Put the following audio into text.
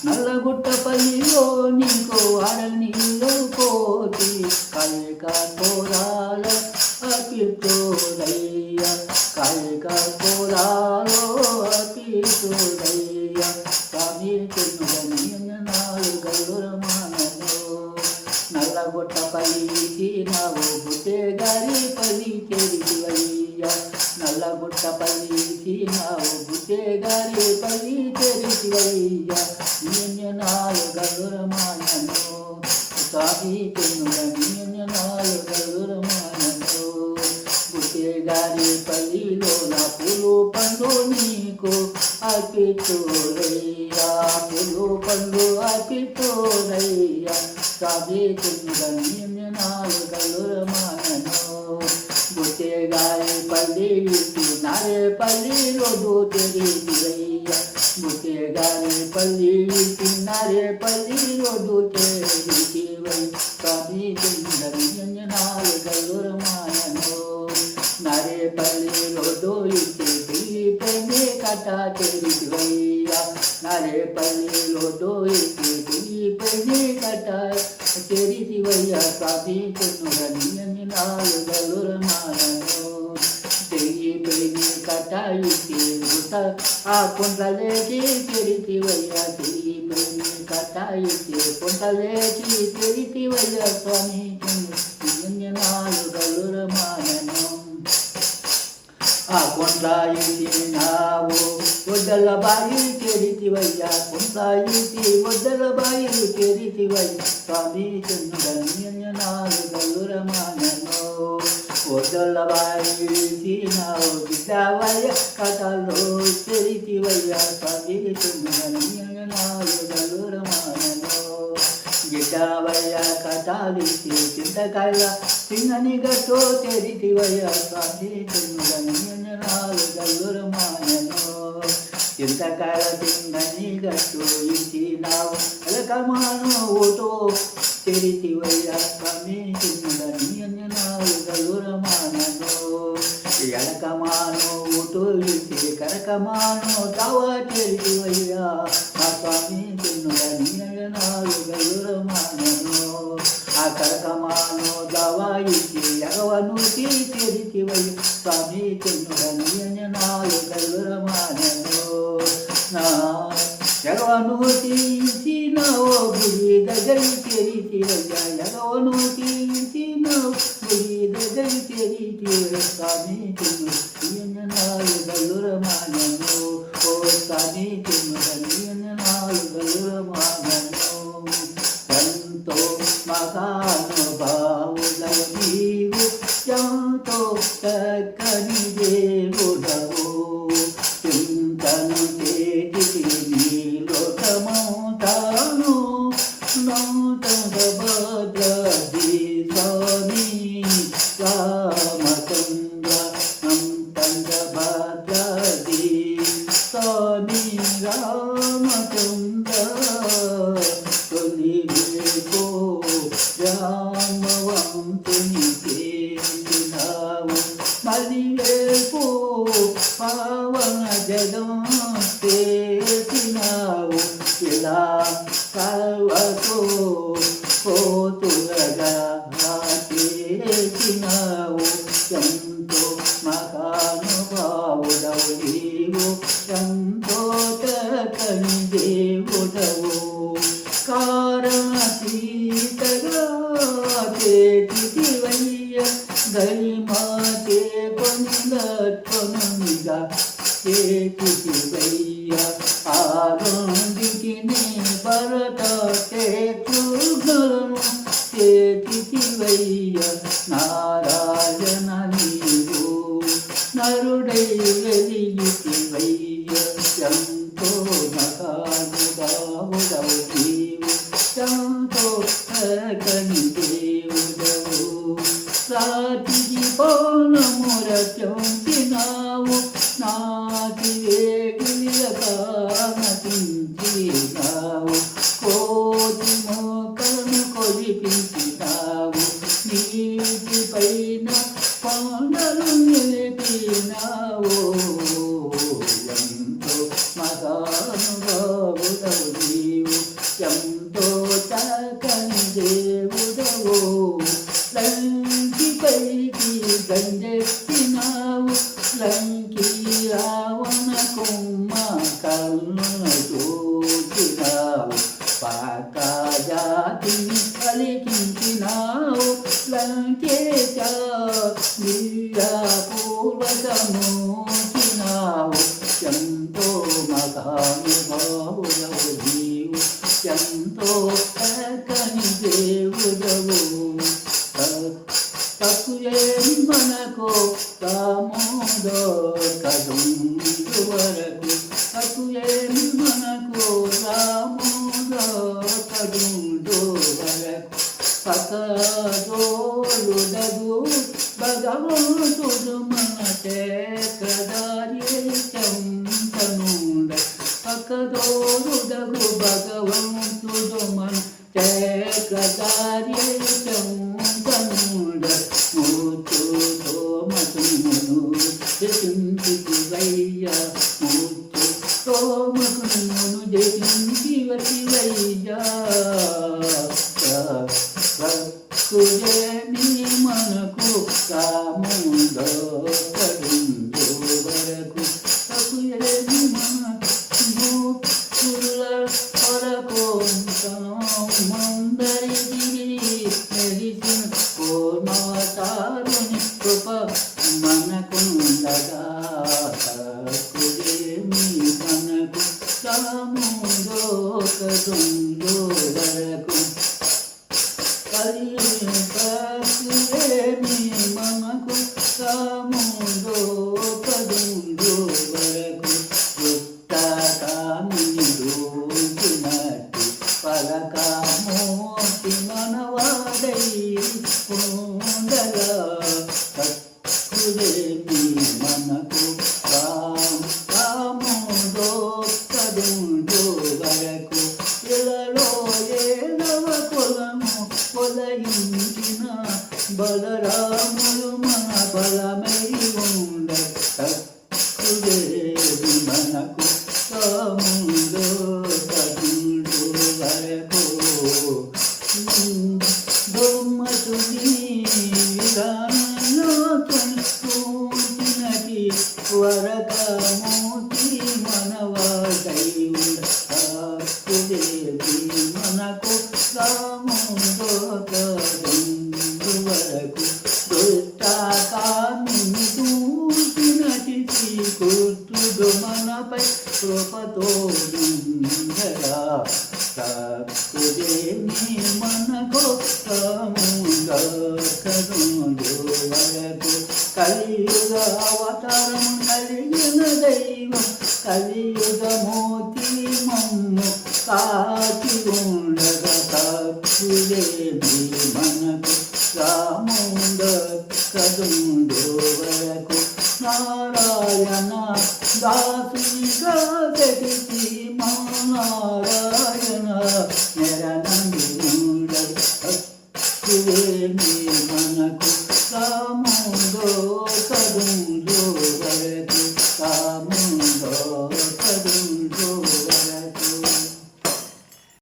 నల్లగుట్టపల్లిలో నీకు అరణిలో కోటి కైక కోరాల అపితోరయ్య కైక కోరాలో అపితోరయ్య స్వామి చిన్నుడని గల్లురమానలో నల్లగుట్టపల్లికి నావు బుట్టే గారి పల్లి తెరిచివయ్య నల్లగుట్టపల్లికి నావు బుట్టే గారి పల్లి తెరిచివయ్య నిన్యనాలు గల్లురమానలో స్వామి చిన్నుడని గల్లురమానలో బుట్టే గారి పల్లిలో నా పూలు పండు నీకు అపితోరయ్యా పూలు పండు అపితోరయ్యా స్వామి చిన్నుడని గల్లురమానలో బుట్టే గారి పల్లి నారే పల్లిలో దూతెరిచివయ్య బుట్టే గారి పల్లి నారే పల్లిలో దూతెరిచివయ్య స్వామి చిన్నుడని గల్లురమానలో నారే పల్లిలో దోయితే పెళ్ళి కట తెరిచివయ్య నారే పల్లిలో దోయితే పెళ్ళి కట తెరిచివయ్య స్వామి చిన్నుడని గల్లురమానలో తెగి పెళ్ళి కట ఇచ్చి ఆ కుంటలేకి తెరిచివయ్య తెగి పెళ్ళి కట ఇచ్చి కుంటలేకి తెరిచివయ్య స్వామి చిన్నుడని గల్లురమానలో ఆ కొండ ఇచ్చినావు ఒడ్డల బాయి తెరిచివయ్య కొండ ఇచ్చి ఒడ్డల బాయి తెరిచివయ్య స్వామి చిన్నుడని గల్లురమానలో ఒడ్డల బాయి ఇచ్చినావు గిడ్డవయ్య కథలో తెరిచివయ్య స్వామి చిన్నుడని గల్లురమానలో గిడ్డవయ్య కథలిచ్చి చింతకాయ సింగని గట్టో తెరిచివయ్య స్వామి చిన్నుడని గల్లురమానలో చింతకాయ సింగని గట్టు ఇచ్చినావు అలకమాను ఓటో తెరిచివయ్య స్వామి చిన్నుడని గల్లురమానలో ఎలకమాను ఓటో ఇచ్చి కరకమాను తావ తెరిచివయ్య స్వామి చిన్నుడని గల్లురమానలో ఆ కరకమాను దావా ఇచ్చి ఎగవను తెరిచివయ్య స్వామి చిన్నుడని గల్లురమానలో నా ఎగవను తీసినవో గుడి దగ్గర తెరిచివయ్య ఎగవను తీసినవో గుడి దగ్గర తెరిచివయ్య స్వామి చిన్నుడని గల్లురమానలో ఓ స్వామి చిన్నుడని గల్లురమానలో ఎంతో మహానుభావుడవు నీవు ఎంతో చక్కని దేవుడవు చింతను చేతికి నీలో సమౌతాను నౌతన భద్రది స్వామి రామచంద్ర నంతంద భద్రది స్వామి రామచంద్ర తొలివేకో రామవంతుని చేసినావు మలివేకో పావన జగం చేసినావు ఇలా సర్వతో పోతులగా చేసినావు ఎంతో మహానుభావుడవు నీవు ఎంతో చక్కని దేవుడవు కారణ సీతగా చేతివయ్య గరిమాతే కొందొనిగా చేతివయ్య ఆనందికి భరత చేతులను చేతివయ్య నారాయణ నీవు నరుడై వెలిగితివయ్య ఎంతో మహానుభావుడవు నీవు ఎంతో చక్కని దేవుడవు రాతికి పౌనముర చంపినావు నాటి వేగిలగా నటించినావు కోటి మోకలను కొలిపించినావు నీటి పైన కొండలు నిలిపినావు ఎంతో మహానుభావుడవు నీవు, ఎంతో చక్కని దేవుడవు. లంకిపైకి గంజెత్తినావు, లంకి రావణ కుమ్మ కన్ను చూచినావు. పాక జాతిని పలికించినావు, లంకేశ వీరపూర్వకమూచినావు. ఎంతో మహానుభావుడవు నీవు, ఎంతో చక్కని దేవుడవు. తక్కువేమి మనకు రామోదకదుండు వరకు, తక్కువేమి మనకు రామోదకదుండు వరకు. పకదోలుడగు భగవంతుడు మన చేకదారి చెంతనుండ, పకదోలుడగు భగవంతుడు మన చేకదారి చెంతనుండ. మూర్తుతో మతుమును జపించివయ్యా, మూర్తుతో మతుమును జపించివయ్యా. తక్కువేమి మనకు రామోదకదుండు వరకు, తక్కువేమి మనకు కొరకు. మందరిగిరి మెరిసిన కోమతారుని కృప మనకుండగా, తక్కువేమి మనకు రామోదకదుండు వరకు. తక్కువేమి మనకు రామోదకదుండు వరకు. పుట్టకామిని దూచినట్టు పలకమూర్తి మనవాడై ఉండగా, తక్కువేమి మనకు రామోదకదుండు వరకు. ఇలలో ఏడవ కులము పొలయించిన బలరాములు మన బలమై ఉండ, తక్కువేమి మనకు రామోదకదుండు వరకు. బొమ్మతుని విధానంలో చూచినటి వరకమూర్తి మనవాడై ఉండ, తక్కువేమి మనకు రామోదకదుండు వరకు. దుష్టకామిని దూచినటి శ్రీకృష్ణుడు మనపై కృపతో ఉండగా, తక్కువేమి మనకు రామోదకదుండు వరకు. కలియుగ అవతారం కలిగిన దైవం, కలియుగమూర్తి మమ్ము కాచి ఉండగా, తక్కువేమి మనకు రామోదకదుండు వరకు. నారాయణ దాసునిగా వెతికి మా నారాయణ నిరన